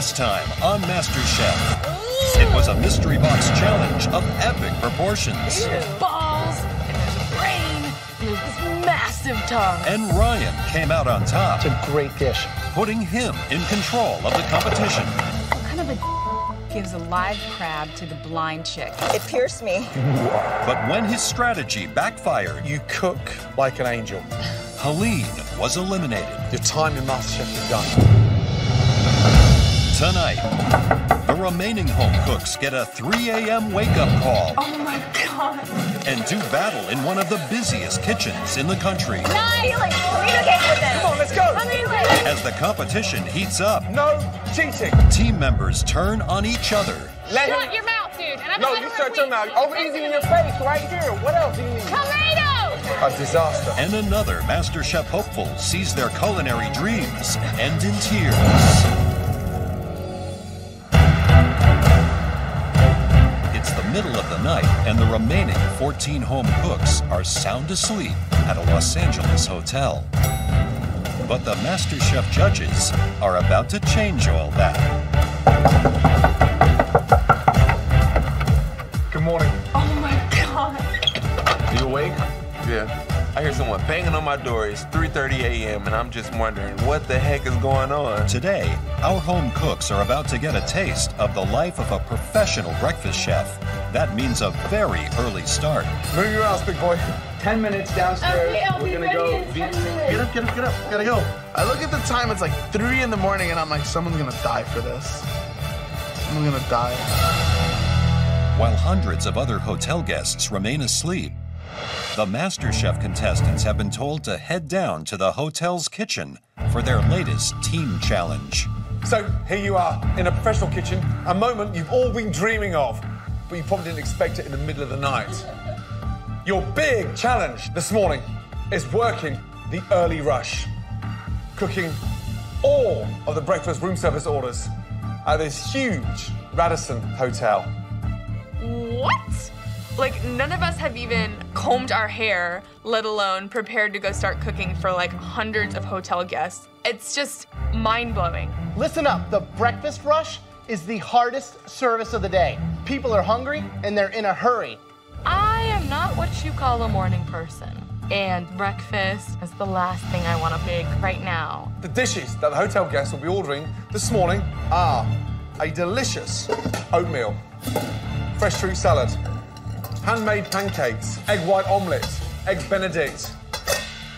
Last time on MasterChef, it was a mystery box challenge of epic proportions. There's balls, and there's a brain, and there's this massive tongue. And Ryan came out on top. It's a great dish. Putting him in control of the competition. What kind of a gives a live crab to the blind chick? It pierced me. But when his strategy backfired, You cook like an angel. Helene was eliminated. Your time in MasterChef is done. Tonight, the remaining home cooks get a 3 a.m. wake-up call Oh my God. and do battle in one of the busiest kitchens in the country. Felix, communicate with them. Come on, let's go. As the competition heats up, No cheating. team members turn on each other. Shut your mouth, dude. And I'm No, you shut your mouth. Oh, easy in your face, right here. What else do you need? Tomatoes! A disaster. And another MasterChef hopeful sees their culinary dreams end in tears. It's the middle of the night, and the remaining 14 home cooks are sound asleep at a Los Angeles hotel. But the MasterChef judges are about to change all that. Good morning. Oh my God. You awake? Yeah. I hear someone banging on my door. It's 3:30 a.m. and I'm just wondering what the heck is going on. Today, our home cooks are about to get a taste of the life of a professional breakfast chef. That means a very early start. Move your ass, big boy. 10 minutes downstairs. Okay, I'll be We're gonna go. ready in 10 minutes. Get up. Gotta go. I look at the time, it's like 3 in the morning, and I'm like, someone's gonna die for this. Someone's gonna die. While hundreds of other hotel guests remain asleep, the MasterChef contestants have been told to head down to the hotel's kitchen for their latest team challenge. So here you are in a professional kitchen, a moment you've all been dreaming of, but you probably didn't expect it in the middle of the night. Your big challenge this morning is working the early rush, cooking all of the breakfast room service orders at this huge Radisson hotel. What? Like, none of us have even combed our hair, let alone prepared to go start cooking for like hundreds of hotel guests. It's just mind-blowing. Listen up, the breakfast rush is the hardest service of the day. People are hungry and they're in a hurry. I am not what you call a morning person. And breakfast is the last thing I want to bake right now. The dishes that the hotel guests will be ordering this morning are a delicious oatmeal, fresh fruit salad, handmade pancakes, egg white omelette, eggs Benedict,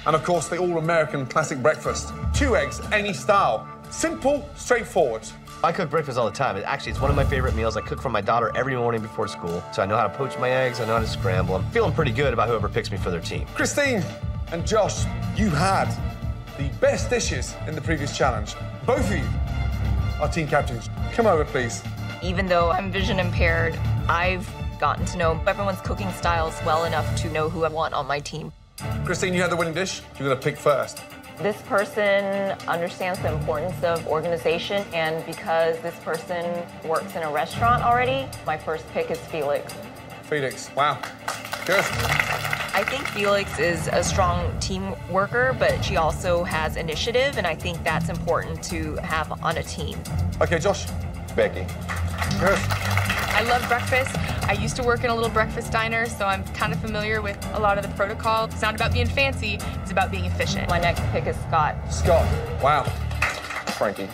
and of course the all-American classic breakfast. 2 eggs, any style. Simple, straightforward. I cook breakfast all the time. It's one of my favorite meals. I cook for my daughter every morning before school, so I know how to poach my eggs, I know how to scramble. I'm feeling pretty good about whoever picks me for their team. Christine and Josh, you had the best dishes in the previous challenge. Both of you are team captains. Come over, please. Even though I'm vision impaired, I've gotten to know everyone's cooking styles well enough to know who I want on my team. Christine, you had the winning dish. You're gonna pick first. This person understands the importance of organization, and because this person works in a restaurant already, my first pick is Felix. Felix, wow, good. I think Felix is a strong team worker, but she also has initiative, and I think that's important to have on a team. Okay, Josh. Becky. Good. I love breakfast. I used to work in a little breakfast diner, so I'm kind of familiar with a lot of the protocol. It's not about being fancy, it's about being efficient. My next pick is Scott. Scott, wow. Frankie.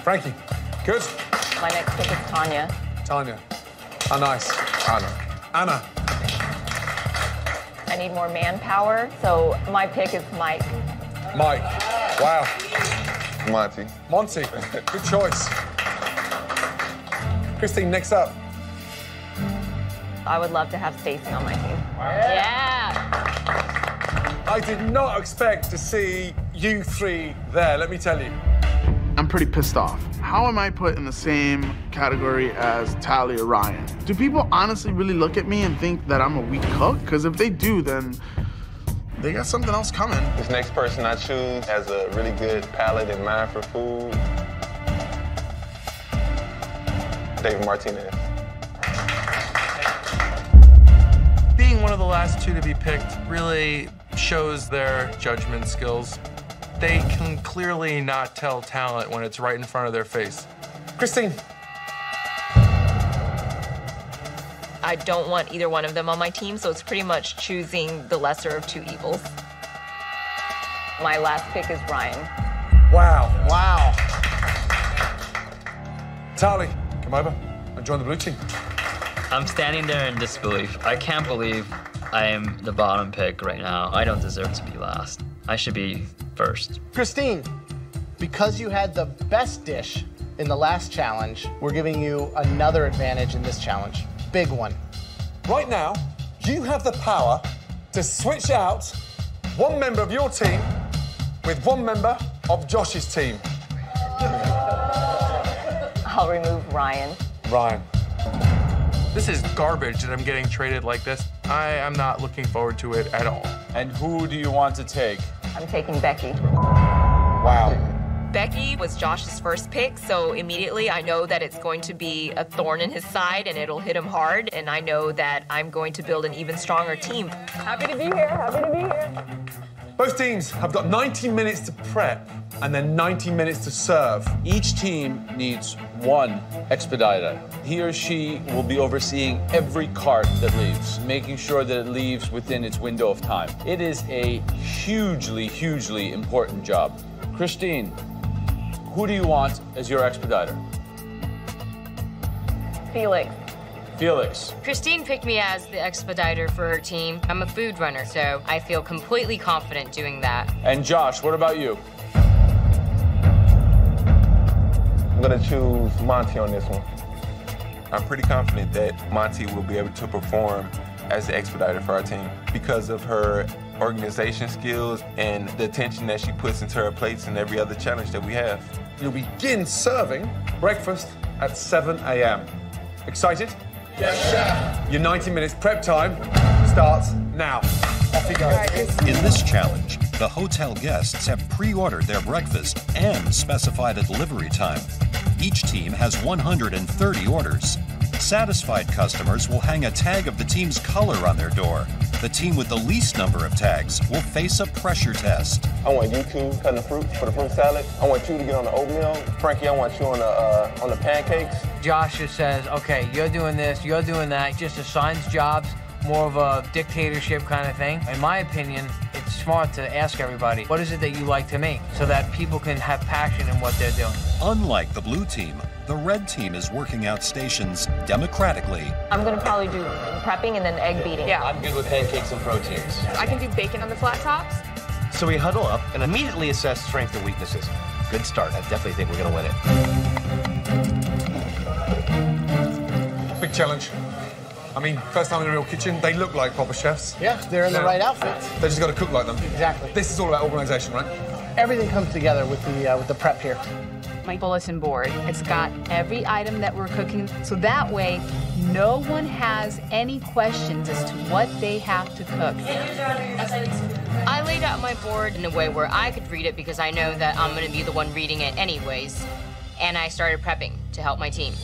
Frankie, good. My next pick is Tanya. Tanya, how nice. Anna. I need more manpower, so my pick is Mike. Mike, wow. Monty. Monty, good choice. Christine, next up. I would love to have Stacy on my team. Yeah. I did not expect to see you three there, let me tell you. I'm pretty pissed off. How am I put in the same category as Tally or Ryan? Do people honestly really look at me and think that I'm a weak cook? Because if they do, then they got something else coming. This next person I choose has a really good palate and mind for food. David Martinez. Being one of the last 2 to be picked really shows their judgment skills. They can clearly not tell talent when it's right in front of their face. Christine. I don't want either one of them on my team, so it's pretty much choosing the lesser of two evils. My last pick is Ryan. Wow. Wow. Tali, come over and join the blue team. I'm standing there in disbelief. I can't believe I am the bottom pick right now. I don't deserve to be last. I should be first. Christine, because you had the best dish in the last challenge, we're giving you another advantage in this challenge. Big one. Right now, you have the power to switch out one member of your team with one member of Josh's team. I'll remove Ryan. Ryan. This is garbage that I'm getting traded like this. I am not looking forward to it at all. And who do you want to take? I'm taking Becky. Wow. Becky was Josh's first pick, so immediately I know that it's going to be a thorn in his side and it'll hit him hard, and I know that I'm going to build an even stronger team. Happy to be here, happy to be here. Both teams have got 90 minutes to prep and then 90 minutes to serve. Each team needs one expediter. He or she will be overseeing every cart that leaves, making sure that it leaves within its window of time. It is a hugely, hugely important job. Christine, who do you want as your expediter? Felix. Felix. Christine picked me as the expediter for her team. I'm a food runner, so I feel completely confident doing that. And Josh, what about you? I'm gonna choose Monty on this one. I'm pretty confident that Monty will be able to perform as the expediter for our team because of her organization skills and the attention that she puts into her plates and every other challenge that we have. You'll begin serving breakfast at 7 a.m. Excited? Yes, chef. Your 90 minutes prep time starts now. Off you go. In this challenge, the hotel guests have pre-ordered their breakfast and specified a delivery time. Each team has 130 orders. Satisfied customers will hang a tag of the team's color on their door. The team with the least number of tags will face a pressure test. I want you two cutting the fruit for the fruit salad. I want you to get on the oatmeal. Frankie, I want you on the pancakes. Josh just says, okay, you're doing this, you're doing that. He just assigns jobs, more of a dictatorship kind of thing. In my opinion, it's smart to ask everybody, what is it that you like to make, so that people can have passion in what they're doing. Unlike the blue team, the red team is working out stations democratically. I'm gonna probably do prepping and then egg beating. Yeah. I'm good with pancakes and proteins. I can do bacon on the flat tops. So we huddle up and immediately assess strengths and weaknesses. Good start. I definitely think we're gonna win it. Big challenge. I mean, first time in a real kitchen, they look like proper chefs. Yeah, they're in the right outfits. They just got to cook like them. Exactly. This is all about organisation, right? Everything comes together with the prep here. My bulletin board, it's got every item that we're cooking, so that way no one has any questions as to what they have to cook. I laid out my board in a way where I could read it because I know that I'm gonna be the one reading it anyways. And I started prepping to help my team.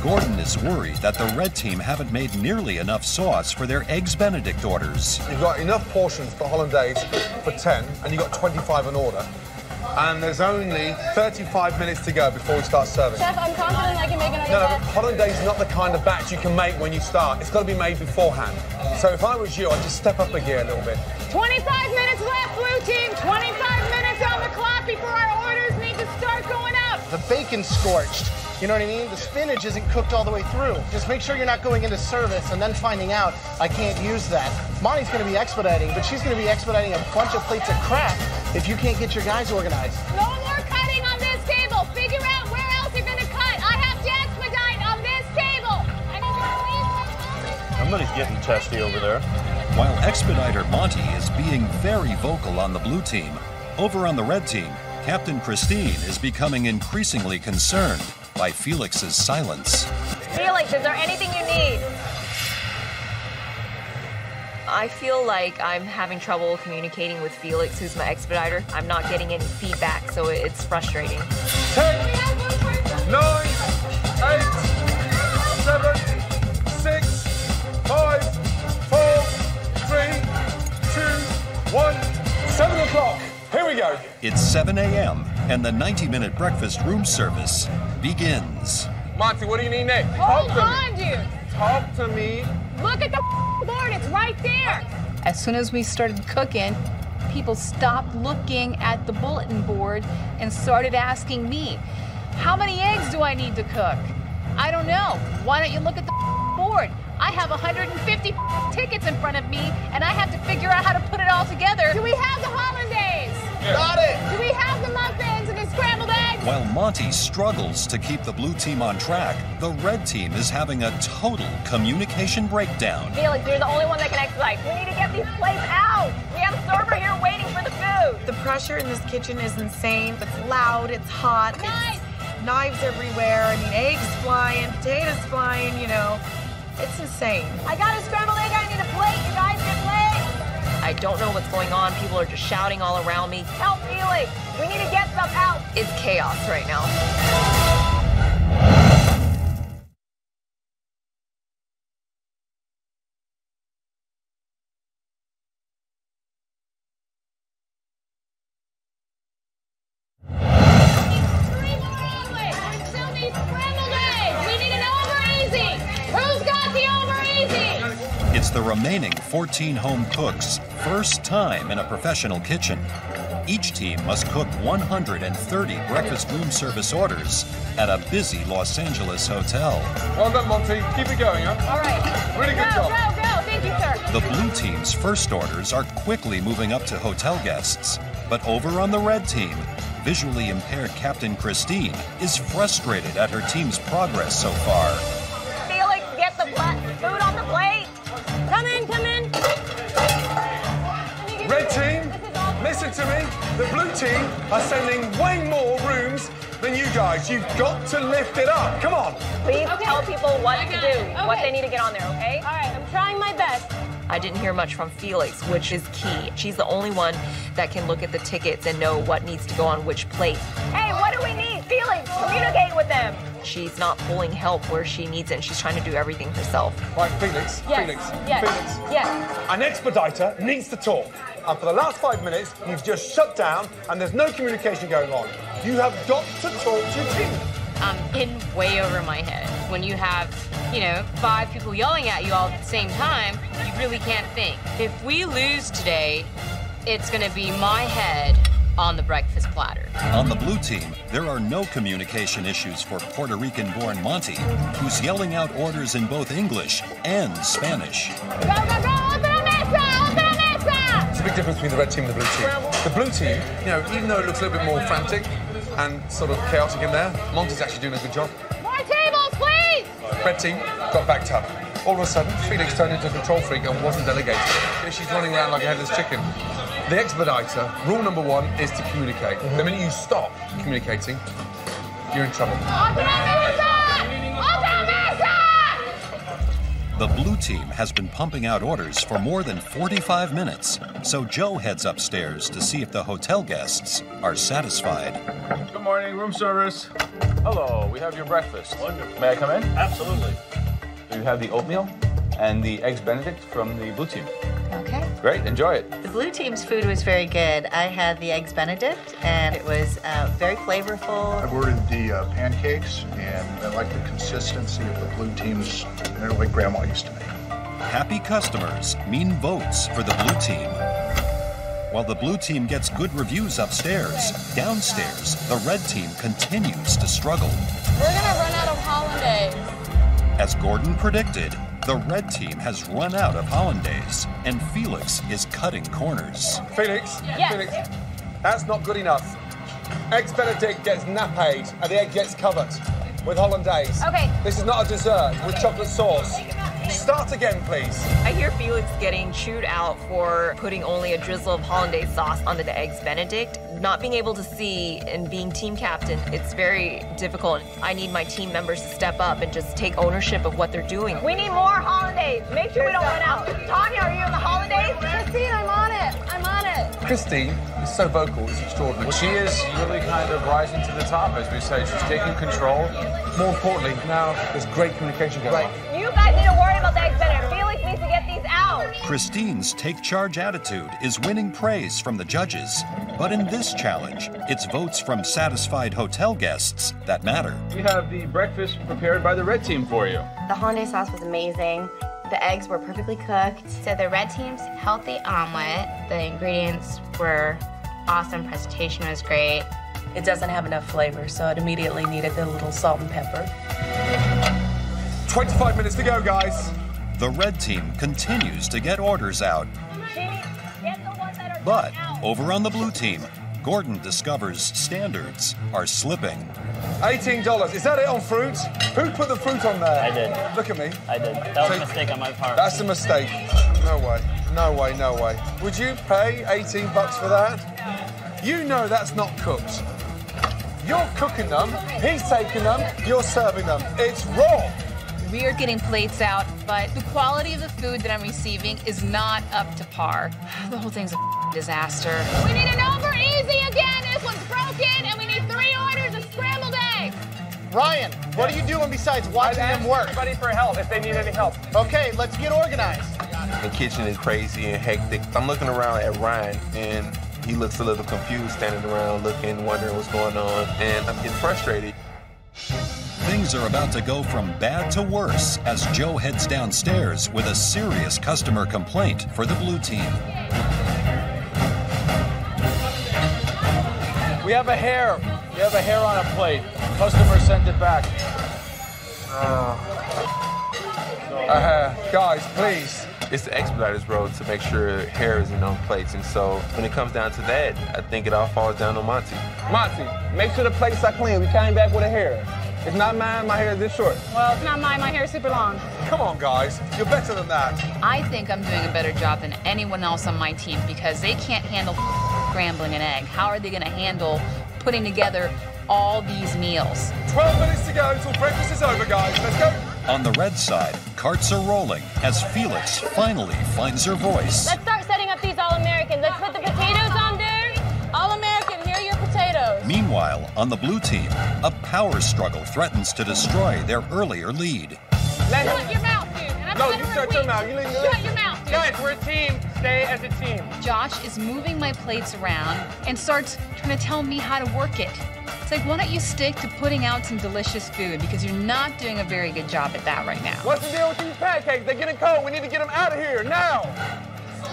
Gordon is worried that the red team haven't made nearly enough sauce for their Eggs Benedict orders. You've got enough portions for hollandaise for 10, and you've got 25 an order. And there's only 35 minutes to go before we start serving. Chef, I'm confident I can make another No, batch. hollandaise is not the kind of batch you can make when you start. It's got to be made beforehand. So if I was you, I'd just step up a gear a little bit. 25 minutes left, blue team. 25 minutes on the clock before our orders need to start going out. The bacon's scorched. You know what I mean? The spinach isn't cooked all the way through. Just make sure you're not going into service and then finding out I can't use that. Monty's gonna be expediting, but she's gonna be expediting a bunch of plates of crap if you can't get your guys organized. No more cutting on this table. Figure out where else you're gonna cut. I have to expedite on this table. Somebody's getting testy over there. While Expediter Monty is being very vocal on the blue team, over on the red team, Captain Christine is becoming increasingly concerned by Felix's silence. Felix, is there anything you need? I feel like I'm having trouble communicating with Felix, who's my expediter. I'm not getting any feedback, so it's frustrating. 10, 9, 8, 7, 6, 5, 4, 3, 2, 1, 7 o'clock. Here we go. It's 7 a.m., and the 90-minute breakfast room service begins. Monty, what do you need next? Hold on, dude. Talk to me. Look at the board. It's right there. As soon as we started cooking, people stopped looking at the bulletin board and started asking me, how many eggs do I need to cook? I don't know. Why don't you look at the board? I have 150 tickets in front of me, and I have to figure out how to put it all together. Do we have the hollandaise? Yeah. Got it. Do we have the muffins and the scrambled eggs? While Monty struggles to keep the blue team on track, the red team is having a total communication breakdown. Felix, you're the only one that can expedite. We need to get these plates out. We have a server here waiting for the food. The pressure in this kitchen is insane. It's loud, it's hot, it's knives everywhere. I mean, eggs flying, potatoes flying, you know. It's insane. I got a scrambled egg. I need a plate. You guys get plates. I don't know what's going on. People are just shouting all around me. Help, Felix. We need to get stuff out. It's chaos right now. It's the remaining 14 home cooks' first time in a professional kitchen. Each team must cook 130 breakfast room service orders at a busy Los Angeles hotel. Well done, Monty. Keep it going, huh? All right. Really good job. Go. Thank you, sir. The blue team's first orders are quickly moving up to hotel guests. But over on the red team, visually impaired Captain Christine is frustrated at her team's progress so far. Felix, get the food on the plate. Come in. Red team, listen to me. The blue team are sending way more rooms than you guys. You've got to lift it up. Come on. Please tell people what to do, what they need to get on there, okay? All right, I'm trying my best. I didn't hear much from Felix, which is key. She's the only one that can look at the tickets and know what needs to go on which plate. Hey, what do we need? Felix, communicate with them. She's not pulling help where she needs it, and she's trying to do everything herself. Right, Felix. Yes. Felix. Yes. Felix. Yes. An expediter needs to talk. And for the last 5 minutes, you've just shut down and there's no communication going on. You have got to talk to your team. I'm in way over my head. When you have, 5 people yelling at you all at the same time, you really can't think. If we lose today, it's gonna be my head on the breakfast platter. On the blue team, there are no communication issues for Puerto Rican-born Monty, who's yelling out orders in both English and Spanish. Go! Open mesa! There's a big difference between the red team and the blue team. The blue team, even though it looks a little bit more frantic and sort of chaotic in there, Monty's actually doing a good job. More tables, please! Red team got backed up. All of a sudden, Felix turned into a control freak and wasn't delegated. She's running around like a headless chicken. The expediter, rule number 1 is to communicate. The minute you stop communicating, you're in trouble. The blue team has been pumping out orders for more than 45 minutes, so Joe heads upstairs to see if the hotel guests are satisfied. Good morning, room service. Hello, we have your breakfast. Wonderful. May I come in? Absolutely. You have the oatmeal and the eggs Benedict from the blue team. Okay. Great, enjoy it. The blue team's food was very good. I had the eggs Benedict, and it was very flavorful. I've ordered the pancakes, and I like the consistency of the blue team's. They're like Grandma used to make. Happy customers mean votes for the blue team. While the blue team gets good reviews upstairs, downstairs, the red team continues to struggle. We're gonna run out of hollandaise. As Gordon predicted, the red team has run out of hollandaise, and Felix is cutting corners. Felix, Yes. Felix, that's not good enough. Eggs Benedict gets nappade and the egg gets covered with hollandaise. Okay. This is not a dessert with chocolate sauce. Start again, please. I hear Felix getting chewed out for putting only a drizzle of hollandaise sauce onto the eggs Benedict. Not being able to see and being team captain, it's very difficult. I need my team members to step up and just take ownership of what they're doing. We need more hollandaise. Make sure we don't run out. Tanya, are you in the hollandaise? Christine, I'm on it. Christine is so vocal, it's extraordinary. Well, she is really kind of rising to the top, as we say. She's taking control. More importantly, now there's great communication going on. You guys need to worry about the eggs Benedict. Felix needs to get these out. Christine's take-charge attitude is winning praise from the judges. But in this challenge, it's votes from satisfied hotel guests that matter. We have the breakfast prepared by the red team for you. The hollandaise sauce was amazing. The eggs were perfectly cooked. So the red team's healthy omelet. The ingredients were awesome. Presentation was great. It doesn't have enough flavor, so it immediately needed a little salt and pepper. 25 minutes to go, guys. The red team continues to get orders out. But over on the blue team, Gordon discovers standards are slipping. $18. Is that it on fruit? Who put the fruit on there? I did. Look at me. I did. That was a mistake on my part. That's a mistake. No way. No way, no way. Would you pay 18 bucks for that? You know that's not cooked. You're cooking them, he's taking them, you're serving them. It's raw. We are getting plates out, but the quality of the food that I'm receiving is not up to par. The whole thing's a disaster. We need an over easy again. This one's broken, and we need 3 orders of scrambled eggs. Ryan, what are you doing besides watching them work? Everybody for help if they need any help. Okay, let's get organized. The kitchen is crazy and hectic. I'm looking around at Ryan, and he looks a little confused, standing around looking, wondering what's going on, and I'm getting frustrated. Things are about to go from bad to worse as Joe heads downstairs with a serious customer complaint for the blue team. We have a hair. We have a hair on a plate. Customer sent it back. Guys, please. It's the expediter's role to make sure hair isn't on plates, and so when it comes down to that, I think it all falls down on Monty. Monty, make sure the plates are clean. We came back with a hair. It's not mine, my hair is this short. Well, it's not mine. My hair's super long. Come on, guys. You're better than that. I think I'm doing a better job than anyone else on my team because they can't handle scrambling an egg. How are they going to handle putting together all these meals? 12 minutes to go until breakfast is over, guys. Let's go. On the red side, carts are rolling as Felix finally finds her voice. Let's start setting up these All-Americans. Let's put the potatoes on there. All-American, here are your potatoes. Meanwhile, on the blue team, a power struggle threatens to destroy their earlier lead. Shut your mouth, dude. No, you shut your mouth. You leave Shut your mouth, dude. Guys, we're a team. Stay as a team. Josh is moving my plates around and starts trying to tell me how to work it. It's like, why don't you stick to putting out some delicious food because you're not doing a very good job at that right now. What's the deal with these pancakes? They're getting cold. We need to get them out of here now.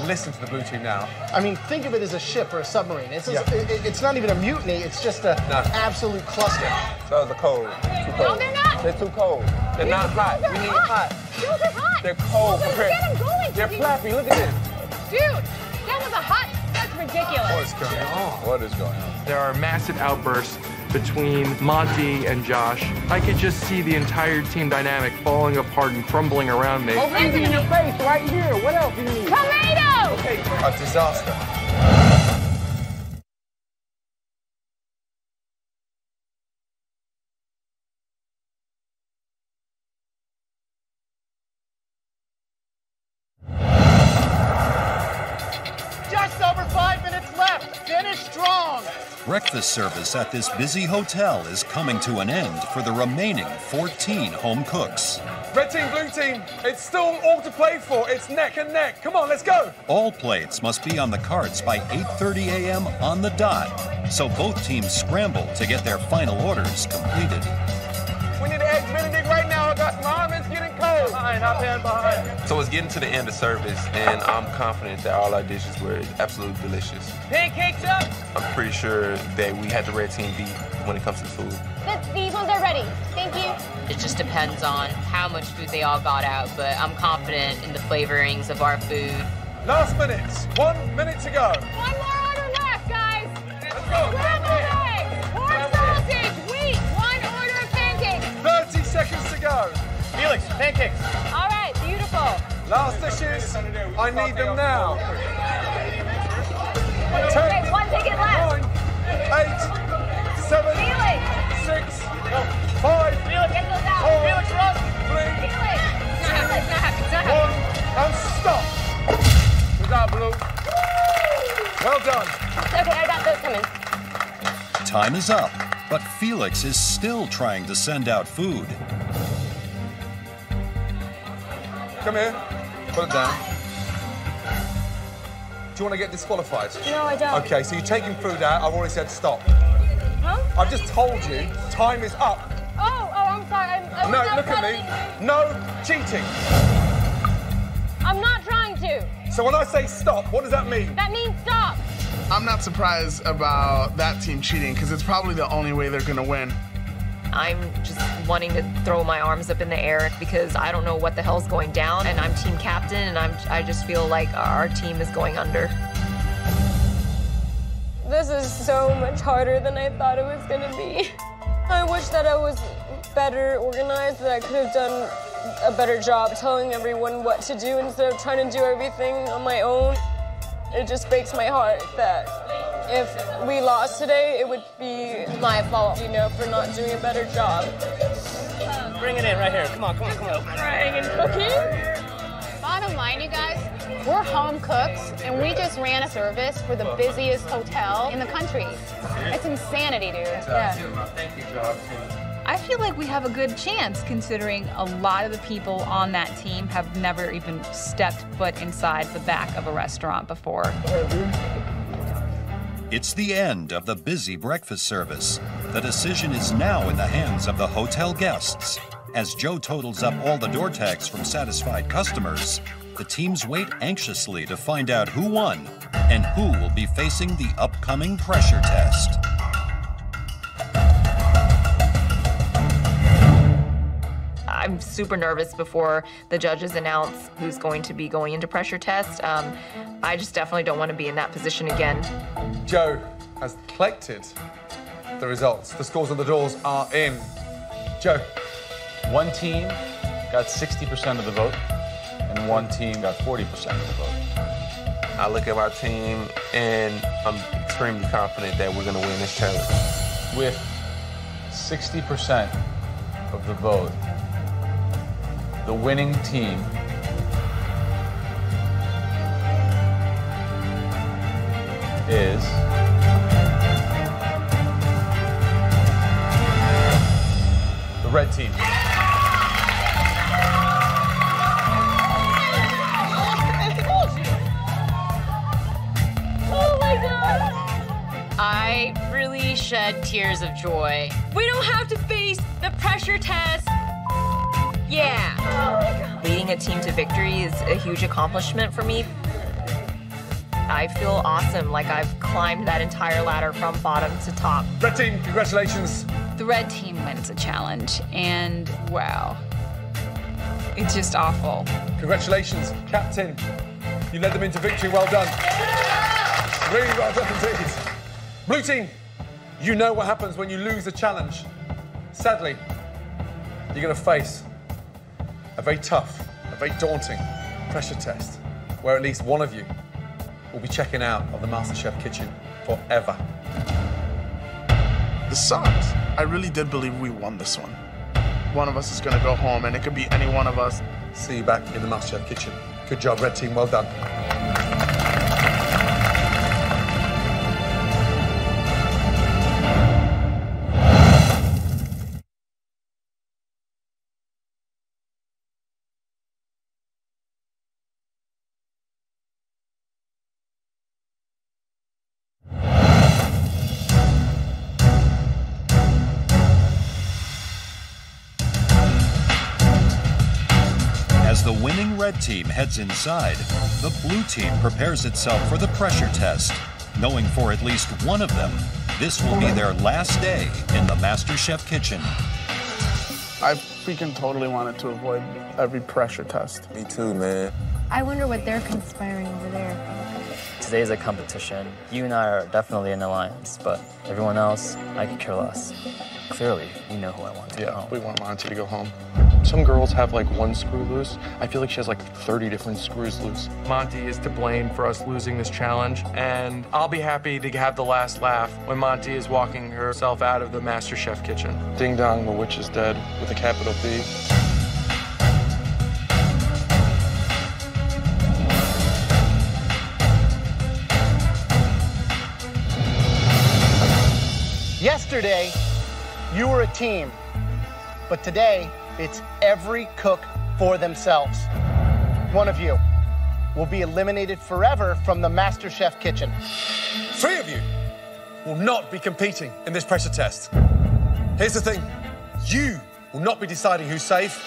Listen to the blue team now. I mean, think of it as a ship or a submarine. It's not even a mutiny. It's just an absolute cluster. So they're cold. Too cold. No, they're not. They're too cold. They're not hot. We need hot. Those are hot. They're cold. Get them going. They're flappy. Look at this. Dude, that was a hot. That's ridiculous. What is going on? What is going on? There are massive outbursts between Monty and Josh. I could just see the entire team dynamic falling apart and crumbling around me. Over easy in your face right here. What else do you need? Tomato! Okay, a disaster. Just over 5 minutes left. Finish strong. Breakfast service at this busy hotel is coming to an end for the remaining 14 home cooks. Red team, blue team, it's still all to play for. It's neck and neck. Come on, let's go. All plates must be on the carts by 8:30 a.m. on the dot, so both teams scramble to get their final orders completed. We need an egg Benedict right now. I got some almonds getting cold. Behind. So it's getting to the end of service, and I'm confident that all our dishes were absolutely delicious. Pancakes up. I'm pretty sure that we had the red team beat when it comes to food. These ones are ready. Thank you. It just depends on how much food they all got out, but I'm confident in the flavorings of our food. Last minutes. 1 minute to go. One more order left, guys. Let's go. Scrambled eggs, pork sausage, wheat. 1 order of pancakes. 30 seconds to go. Felix, pancakes. All right, beautiful. Last dishes. I need them now. Okay, 1 ticket left. 9, 8, 7, Felix. 6, 5, Felix, get those out. 4, Felix, run. 3, Felix. It's not happening. 1, and stop. Good job, Blue. Well done. Okay, I got those coming. Time is up, but Felix is still trying to send out food. Come here. Put it down. you want to get disqualified? No, I don't. Okay, so you're taking food out. I've already said stop. Huh? I've just told you time is up. Oh, I'm sorry. No, look at me. No cheating. I'm not trying to. So when I say stop, what does that mean? That means stop. I'm not surprised about that team cheating because it's probably the only way they're gonna win. I'm just wanting to throw my arms up in the air because I don't know what the hell's going down, and I'm team captain, and I just feel like our team is going under. This is so much harder than I thought it was gonna be. I wish that I was better organized, that I could have done a better job telling everyone what to do instead of trying to do everything on my own. It just breaks my heart that if we lost today, it would be my fault, you know, for not doing a better job. Bring it in right here. Come on. Crying and cooking. Bottom line, you guys, we're home cooks, and we just ran a service for the busiest hotel in the country. It's insanity, dude. Yeah. Thank you, Josh. I feel like we have a good chance, considering a lot of the people on that team have never even stepped foot inside the back of a restaurant before. It's the end of the busy breakfast service. The decision is now in the hands of the hotel guests. As Joe totals up all the door tags from satisfied customers, the teams wait anxiously to find out who won and who will be facing the upcoming pressure test. I'm super nervous before the judges announce who's going to be going into pressure test. I just definitely don't want to be in that position again. Joe has collected the results. The scores on the doors are in. Joe. One team got 60% of the vote, and one team got 40% of the vote. I look at my team, and I'm extremely confident that we're going to win this challenge. With 60% of the vote, the winning team is the red team. I really shed tears of joy. We don't have to face the pressure test. Yeah. Leading a team to victory is a huge accomplishment for me. I feel awesome, like I've climbed that entire ladder from bottom to top. Red team, congratulations. The red team wins a challenge, and wow, it's just awful. Congratulations, Captain. You led them into victory, well done. Really well done indeed. Blue team, you know what happens when you lose a challenge. Sadly, you're going to face a very tough, a very daunting pressure test where at least one of you will be checking out of the MasterChef kitchen forever. This sucks. I really did believe we won this one. One of us is going to go home, and it could be any one of us. See you back in the MasterChef kitchen. Good job, red team, well done. As the winning red team heads inside, the blue team prepares itself for the pressure test, knowing for at least one of them, this will be their last day in the MasterChef kitchen. I freaking totally wanted to avoid every pressure test. Me too, man. I wonder what they're conspiring over there. Today's a competition. You and I are definitely an alliance, but everyone else, I could care less. Clearly, you know who I want to go home. We want Monty to go home. Some girls have like one screw loose. I feel like she has like 30 different screws loose. Monty is to blame for us losing this challenge, and I'll be happy to have the last laugh when Monty is walking herself out of the MasterChef kitchen. Ding dong, the witch is dead, with a capital B. Yesterday, you were a team, but today, it's every cook for themselves. One of you will be eliminated forever from the MasterChef kitchen. 3 of you will not be competing in this pressure test. Here's the thing. You will not be deciding who's safe.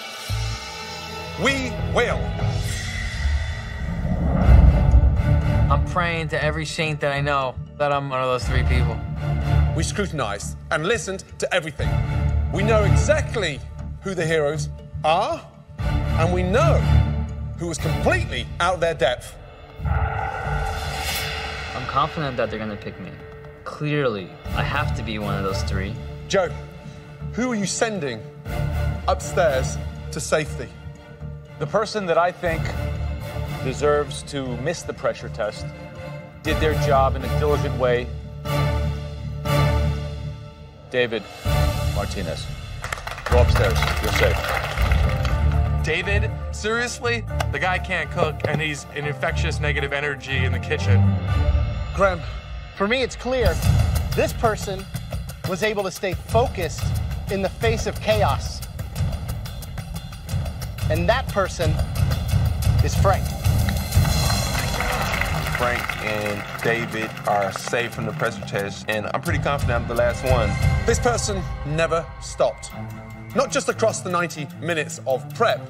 We will. I'm praying to every saint that I know that I'm one of those 3 people. We scrutinized and listened to everything. We know exactly who the heroes are, and we know who was completely out of their depth. I'm confident that they're gonna pick me. Clearly, I have to be one of those 3. Joe, who are you sending upstairs to safety? The person that I think deserves to miss the pressure test, did their job in a diligent way. David Martinez. Go upstairs. You're safe. David, seriously? The guy can't cook, and he's an infectious negative energy in the kitchen. Graham. For me, it's clear this person was able to stay focused in the face of chaos. And that person is Frank. Frank and David are safe from the pressure test, and I'm pretty confident I'm the last one. This person never stopped. Not just across the 90 minutes of prep,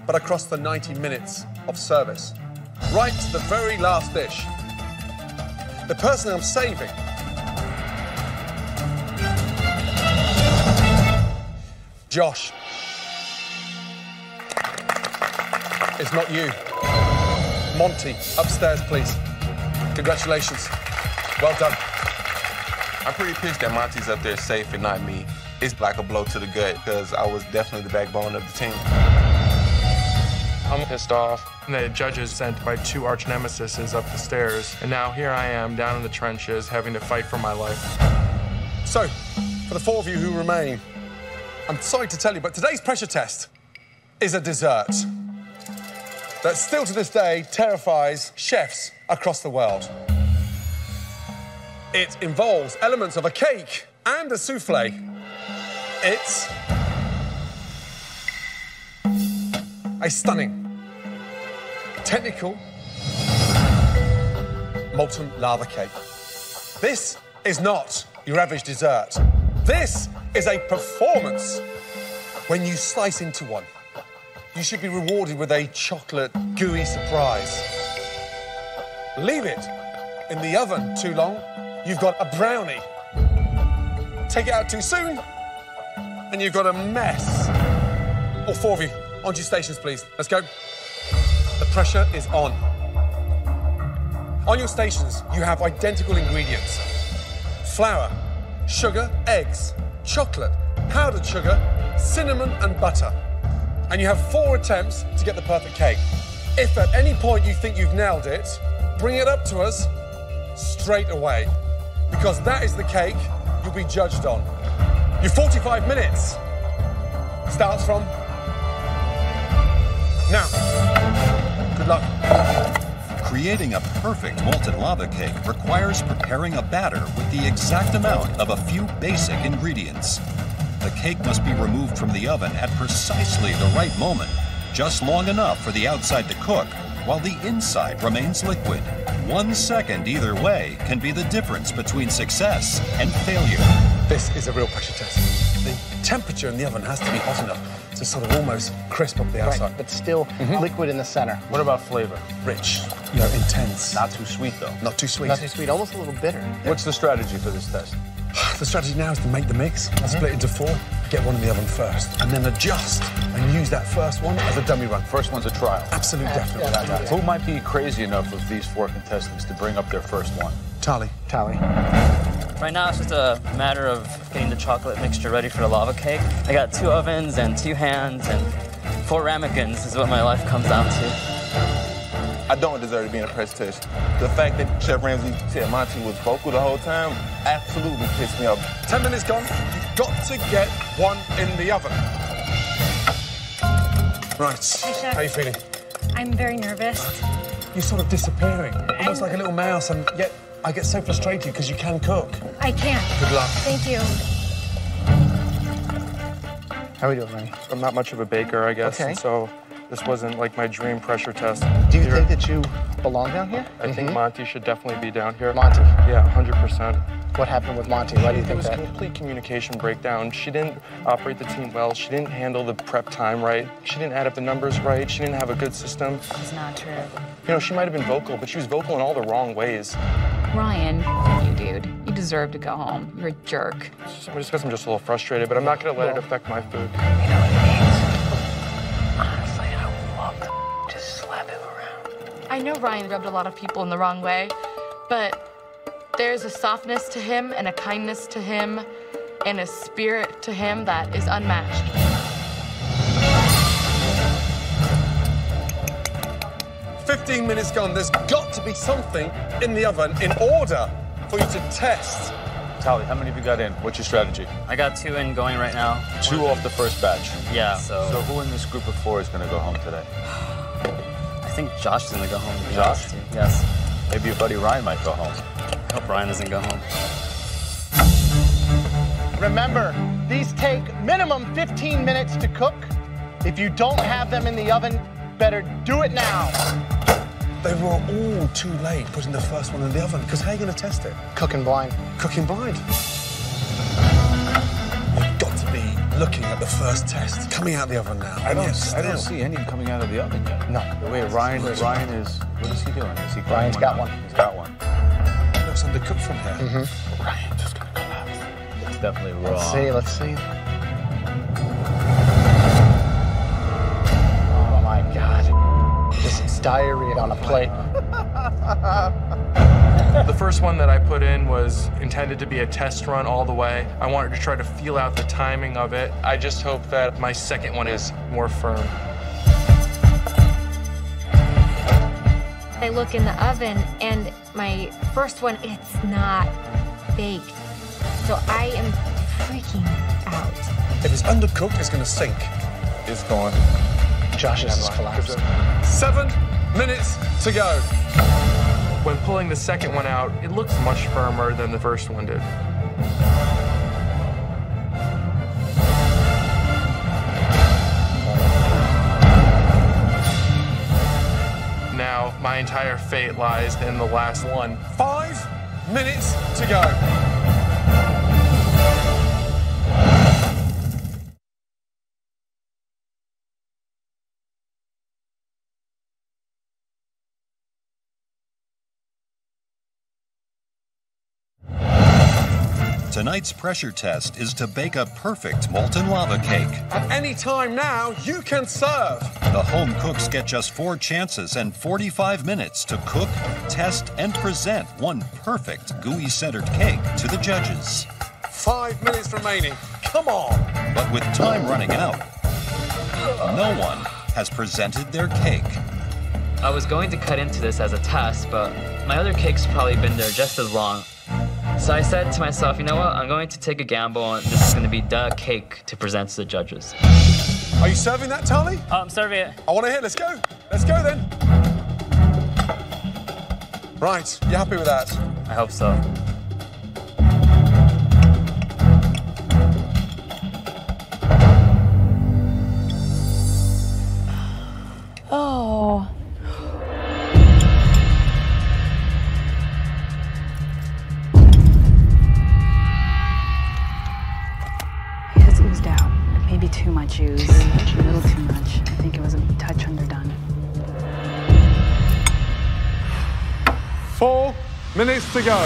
but across the 90 minutes of service. Right to the very last dish. The person I'm saving Josh. It's not you. Monty, upstairs, please. Congratulations. Well done. I'm pretty pissed that Monty's up there safe and not me. It's like a blow to the gut because I was definitely the backbone of the team. I'm pissed off. The judges sent my 2 arch nemesises up the stairs, and now here I am down in the trenches having to fight for my life. So, for the 4 of you who remain, I'm sorry to tell you, but today's pressure test is a dessert that still to this day terrifies chefs across the world. It involves elements of a cake and a souffle. It's a stunning, technical, molten lava cake. This is not your average dessert. This is a performance. When you slice into one, you should be rewarded with a chocolate gooey surprise. Leave it in the oven too long, you've got a brownie. Take it out too soon, and you've got a mess. All 4 of you, onto your stations, please. Let's go. The pressure is on. On your stations, you have identical ingredients. Flour, sugar, eggs, chocolate, powdered sugar, cinnamon, and butter. And you have 4 attempts to get the perfect cake. If at any point you think you've nailed it, bring it up to us straight away, because that is the cake you'll be judged on. Your 45 minutes starts from now. Good luck. Creating a perfect molten lava cake requires preparing a batter with the exact amount of a few basic ingredients. The cake must be removed from the oven at precisely the right moment, just long enough for the outside to cook, while the inside remains liquid. 1 second either way can be the difference between success and failure. This is a real pressure test. The temperature in the oven has to be hot enough to sort of almost crisp up the outside. Right, but still liquid in the center. What about flavor? Rich, intense. Not too sweet, though. Not too sweet. Not too sweet, almost a little bitter. What's the strategy for this test? The strategy now is to make the mix, split into 4, get one in the oven first, and then adjust and use that first one as a dummy run. First one's a trial. Absolute definite without that. Who might be crazy enough of these 4 contestants to bring up their first one? Tally. Right now, it's just a matter of getting the chocolate mixture ready for the lava cake. I got 2 ovens and 2 hands and 4 ramekins is what my life comes down to. I don't deserve to be in a press test. The fact that Chef Ramsay said Monty was vocal the whole time absolutely pissed me off. 10 minutes gone. You've got to get one in the oven. Right. Hey, Chef. How are you feeling? I'm very nervous. You're sort of disappearing, almost like a little mouse, and yet I get so frustrated because you can cook. I can. Good luck. Thank you. How are we doing, Manny? I'm not much of a baker, I guess, Okay. and so This wasn't like my dream pressure test. Do you think that you belong down here? I think Monty should definitely be down here. Monty? Yeah, 100%. What happened with Monty? Why do you think that? It was a complete communication breakdown. She didn't operate the team well. She didn't handle the prep time right. She didn't add up the numbers right. She didn't have a good system. It's not true. You know, she might have been vocal, but she was vocal in all the wrong ways. Ryan, you dude. You deserve to go home. You're a jerk. Just because I'm just a little frustrated, but I'm not going to let it affect my food. You know what it means? Honestly, I would love to just slap him around. I know Ryan rubbed a lot of people in the wrong way, but there's a softness to him and a kindness to him and a spirit to him that is unmatched. "15 minutes gone. There's got to be something in the oven in order for you to test." Tally, how many have you got in? What's your strategy? I got 2 in going right now. 2 off the first batch. Yeah, So who in this group of 4 is going to go home today? I think Josh is gonna go home. to be Josh? honest with you. Yes. Maybe your buddy Ryan might go home. I hope Ryan doesn't go home. Remember, these take minimum 15 minutes to cook. If you don't have them in the oven, better do it now. They were all too late putting the first one in the oven, because how are you going to test it? Cooking blind. Cooking blind. You've got to be looking at the first test coming out of the oven now. I don't see any coming out of the oven yet. No. Wait, Ryan is, what is he doing? Is he Ryan's got one. He's got one. It looks undercooked from here. Ryan's just going to collapse. It's definitely raw. Let's see. Oh my God. Just diarrhea on a plate. The first one that I put in was intended to be a test run all the way. I wanted to try to feel out the timing of it. I just hope that my second one is more firm. I look in the oven and my first one, it's not baked. So I am freaking out. If it's undercooked, it's going to sink. It's going. Josh's is collapsed. 7 minutes to go. When pulling the second one out, it looks much firmer than the first one did. Now, my entire fate lies in the last one. 5 minutes to go. Tonight's pressure test is to bake a perfect molten lava cake. At any time now, you can serve. The home cooks get just 4 chances and 45 minutes to cook, test, and present one perfect gooey-centered cake to the judges. 5 minutes remaining. Come on. But with time running out, no one has presented their cake. I was going to cut into this as a test, but my other cake's probably been there just as long. So I said to myself, you know what? I'm going to take a gamble, and this is going to be the cake to present to the judges. Are you serving that, Tally? I'm serving it. I want to hear. Let's go. Let's go then. Right. You happy with that? I hope so. Oh. It's oozed out. Maybe too much ooze. A little too much. I think it was a touch underdone. 4 minutes to go.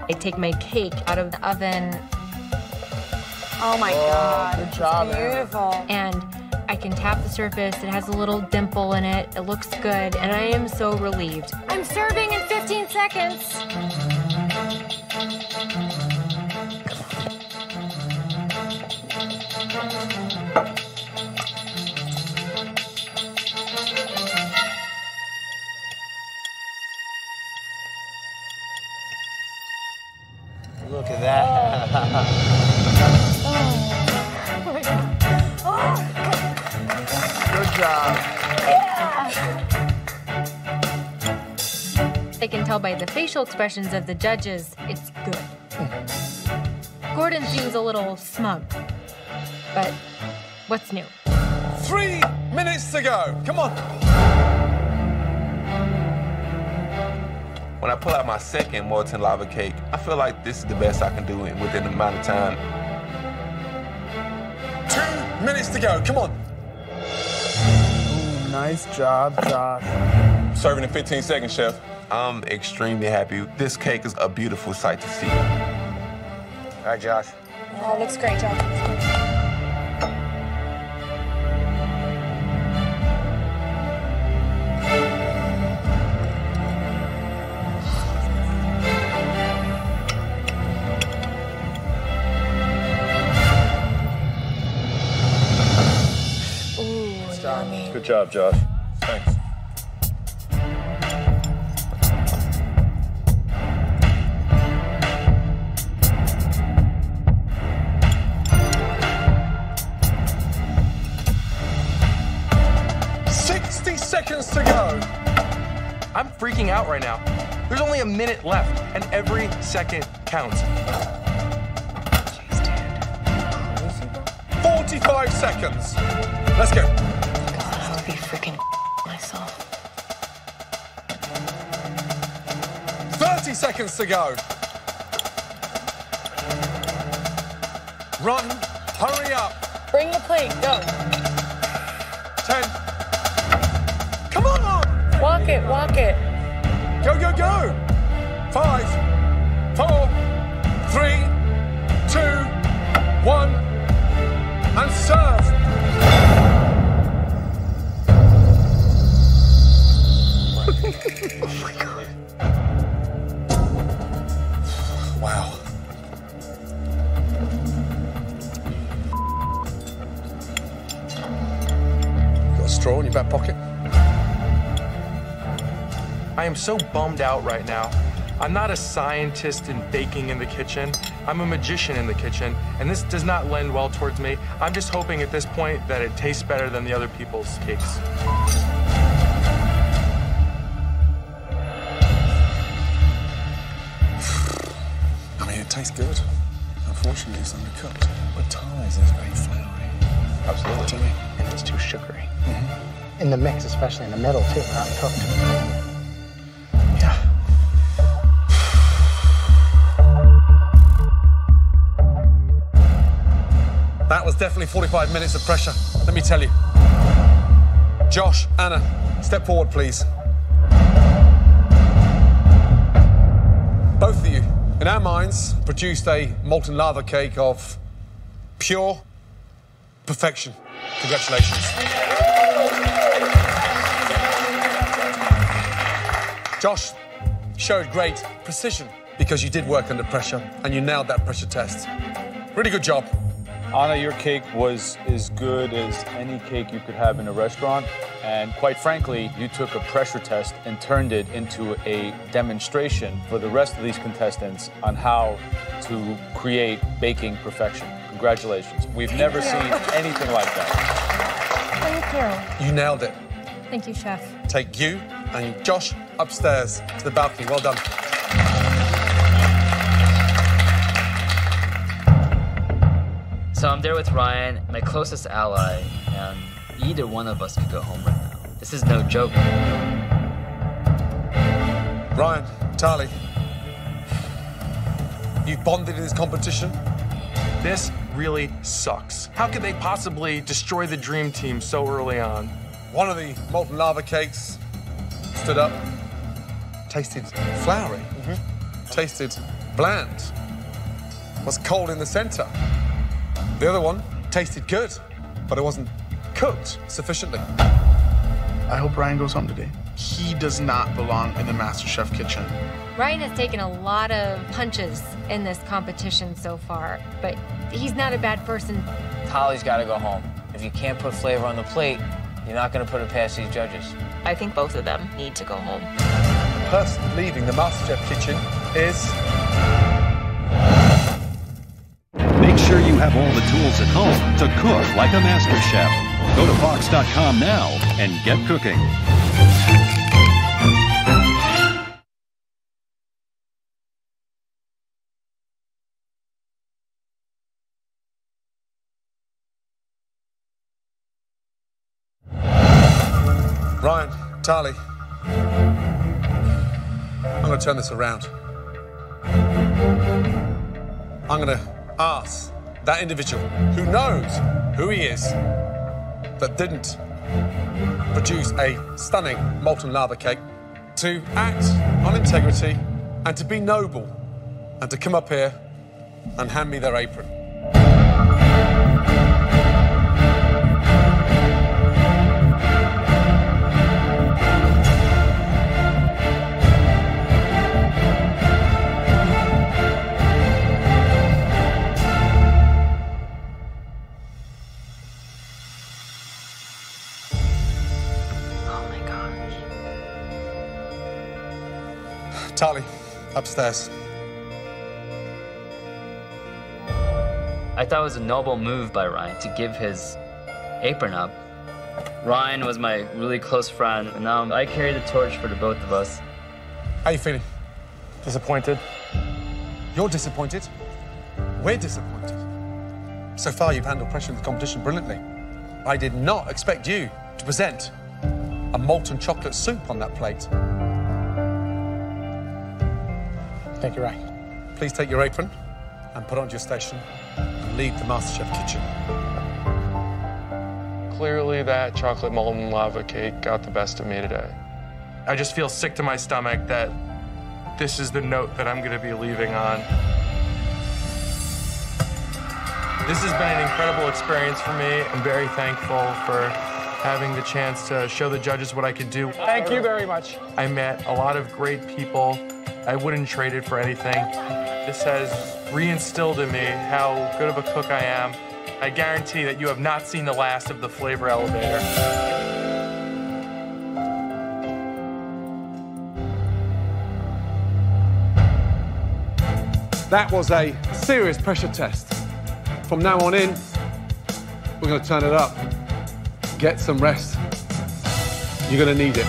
I take my cake out of the oven. Oh my God. Good job, It's beautiful. And I can tap the surface. It has a little dimple in it. It looks good, and I am so relieved. I'm serving in 15 seconds. Look at that. Good job. I can tell by the facial expressions of the judges, it's good. Gordon seems a little smug. But what's new? 3 minutes to go. Come on. When I pull out my second molten lava cake, I feel like this is the best I can do within the amount of time. 2 minutes to go. Come on. Ooh, nice job, Josh. Serving in 15 seconds, chef. I'm extremely happy. This cake is a beautiful sight to see. All right, Josh. Oh, looks great, Josh. Good job, Josh. Thanks. Seconds to go. I'm freaking out right now. There's only a minute left, and every second counts. 45 seconds. Let's go. I would be freaking myself. 30 seconds to go. Run. Hurry up. Bring the plate. Go. 10. Come on! Walk it, walk it. Go, go, go! 5, 4, 3, 2, 1, and serve! Oh my God. Wow. You got a straw in your back pocket? I am so bummed out right now. I'm not a scientist in baking in the kitchen. I'm a magician in the kitchen, and this does not lend well towards me. I'm just hoping at this point that it tastes better than the other people's cakes. I mean, it tastes good. Unfortunately, it's undercooked. But Thai's is very floury. Absolutely. And it's too sugary. In the mix, especially in the middle, too, not cooked. That was definitely 45 minutes of pressure, let me tell you. Josh, Anna, step forward, please. Both of you, in our minds, produced a molten lava cake of pure perfection. Congratulations. Josh showed great precision because you did work under pressure and you nailed that pressure test. Really good job. Anna, your cake was as good as any cake you could have in a restaurant. And quite frankly, you took a pressure test and turned it into a demonstration for the rest of these contestants on how to create baking perfection. Congratulations. We've never seen anything like that. Thank you. You nailed it. Thank you, Chef. Take you and Josh upstairs to the balcony. Well done. So I'm there with Ryan, my closest ally, and either one of us could go home right now. This is no joke. Ryan, Tali, you've bonded in this competition. This really sucks. How could they possibly destroy the dream team so early on? One of the molten lava cakes stood up, tasted floury, tasted bland, was cold in the center. The other one tasted good, but it wasn't cooked sufficiently. I hope Ryan goes home today. He does not belong in the MasterChef kitchen. Ryan has taken a lot of punches in this competition so far, but he's not a bad person. Tali's got to go home. If you can't put flavor on the plate, you're not going to put it past these judges. I think both of them need to go home. The person leaving the MasterChef kitchen is... Make sure you have all the tools at home to cook like a master chef. Go to Fox.com now and get cooking. Ryan, Tali, I'm going to turn this around. I'm going to ask that individual who knows who he is that didn't produce a stunning molten lava cake to act on integrity and to be noble and to come up here and hand me their apron. Tali, upstairs. I thought it was a noble move by Ryan to give his apron up. Ryan was my really close friend, and now I carry the torch for the both of us. How you feeling? Disappointed. You're disappointed. We're disappointed. So far, you've handled pressure in the competition brilliantly. I did not expect you to present a molten chocolate soup on that plate. Thank you, Ryan. Please take your apron and put it onto your station and leave the MasterChef kitchen. Clearly that chocolate molten lava cake got the best of me today. I just feel sick to my stomach that this is the note that I'm going to be leaving on. This has been an incredible experience for me. I'm very thankful for having the chance to show the judges what I could do. Thank you very much. I met a lot of great people. I wouldn't trade it for anything. This has re-instilled in me how good of a cook I am. I guarantee that you have not seen the last of the flavor elevator. That was a serious pressure test. From now on in, we're going to turn it up. Get some rest. You're going to need it.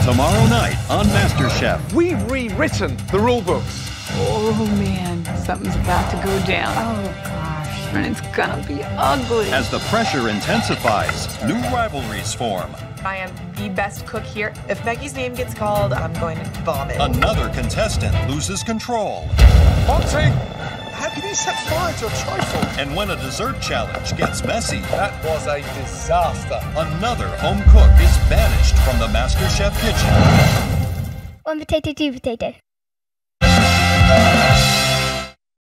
Tomorrow night on MasterChef. We've rewritten the rule books. Oh man, something's about to go down. Oh gosh, and it's gonna be ugly. As the pressure intensifies, new rivalries form. I am the best cook here. If Maggie's name gets called, I'm going to vomit. Another contestant loses control. Monty, how can you set fire to a trifle? And when a dessert challenge gets messy, that was a disaster. Another home cook is banished from the MasterChef kitchen. One potato, two potato.